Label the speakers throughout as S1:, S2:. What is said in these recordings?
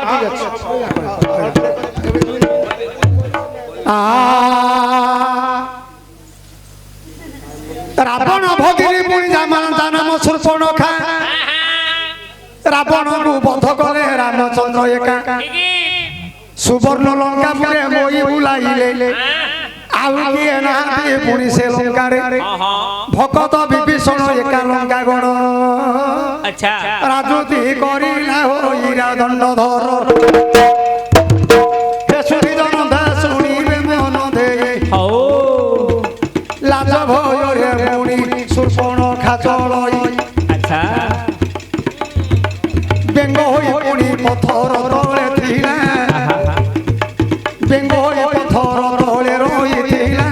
S1: ঠিক আছে রাবণ ভগিনী পুଣି ତା ନାମ ଶୂର୍ପଣଖା ରାବଣକୁ ବଧ କଲେ ରାମଚନ୍ଦ୍ର ଏକା ସୁବର୍ଣ୍ଣ ଲଙ୍କାପୁରେ moi ବୁଲାଇଲେ ଆଉ କିଏ ନାହାନ୍ତି ପୁଣି ସେ ଲଙ୍କାରେ ଭକତ ବିଭୀଷଣ ଏକା ଲଙ୍କା ଗଣ ରାଜୁତି କରିଲା ହୋଇରା ଦଣ୍ଡଧର ଶୁଣି ଜନତା ଶୁଣିବେ ମନ ଦେଇ ଲାଜ ଭୟରେ ପୁଣି ଶୂର୍ପଣଖା ଚଳଇ ବେଙ୍ଗ ହୋଇ ପୁଣି ପଥର ତଳେ ଥିଲା ବେଙ୍ଗ ହୋଇ ପଥର ତଳେ ରହିଥିଲା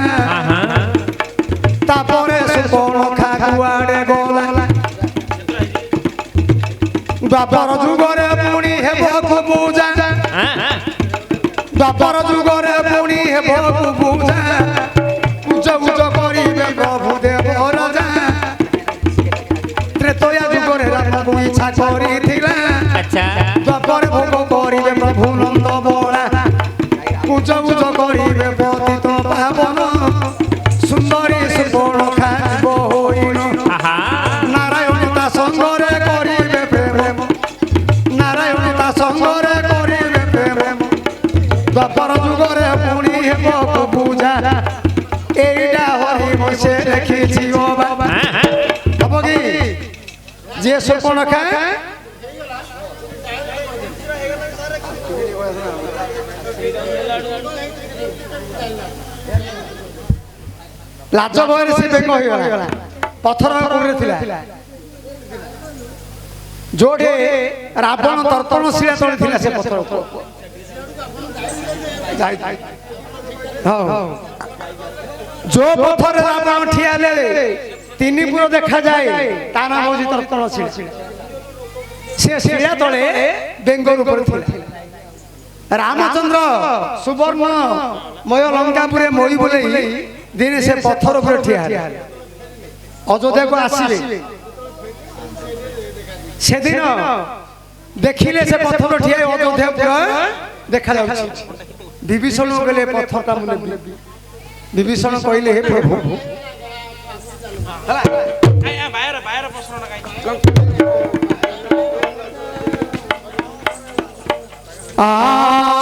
S1: ତାପରେ ଶୂର୍ପଣଖା କୁଆଡ଼େ ଗଲା ଦ୍ୱାପର ଯୁଗରେ ପୁଣି ହେବାକୁ ପୂଜା ଦ୍ୱାପର ଯୁଗରେ ପୁଣି ହେବାକୁ ପୂଜା ପୂଜ ପୂଜ କରିବେ ପ୍ରଭୁ ଦେବ ରାଜା ତ୍ରେତୟା ଯୁଗରେ ରାମକୁ ଇଚ୍ଛା କରିଥିଲା ଦ୍ୱାପର ଭୋଗ କରିବେ ପ୍ରଭୁ ନନ୍ଦ ବଳା ପୂଜ ପୂଜ କରିବେ ପତିତ ପାବନ ସୁନ୍ଦରୀ ଶୂର୍ପଣଖା ଯିବ ହୋଇନ ନାରାୟଣ ତା ସଙ୍ଗରେ କରିବେ ପ୍ରେମ ନାରାୟଣ ତା ସଙ୍ଗରେ କରିବେ ପ୍ରେମ ଦ୍ୱାପର ଯୁଗରେ ପୁଣି ହେବାକୁ ପୂଜା ଏଇଟା ହରିମ ସେ ଦେଖିଛି ଓ ବାବା ହବ କି ଯିଏ ଶୂର୍ପଣଖା ଲାଜ ଭୟରେ ସେ ବେଙ୍ଗ ହୋଇଗଲା ପଥର ଉପରେ ଥିଲା ଯୋଉଠି ରାବଣ ତର୍ପଣ ଶିଳା ତଳେ ଥିଲା ସେ ପଥର ଯୋଉ ପଥରରେ ରାବଣ ଠିଆ ହେଲେ ତିନି ପୁର ଦେଖାଯାଏ ତା ନାମ ହେଉଛି ତର୍ପଣ ଶିଳା ସେ ଶିଳା ତଳେ ବେଙ୍ଗ ରୂପରେ ଥିଲା ରାମଚନ୍ଦ୍ର ସୁବର୍ଣ୍ଣମୟ ଲଙ୍କାପୁରେ moi ବୁଲେଇ ଦିନେ ସେ ପଥର ଉପରେ ଠିଆ ହେଲେ ଅଯୋଧ୍ୟାକୁ ଆସିବେ ସେଦିନ ଦେଖିଲେ ସେ ପଥର ଠିଆ ଅଯୋଧ୍ୟା ପୁରା ଦେଖାଯାଉଛି ବିଭୀଷଣ କହିଲେ ପଥରଟା ମୁଁ ନେବି ବିଭୀଷଣ କହିଲେ ହେ ପ୍ରଭୁ ଆ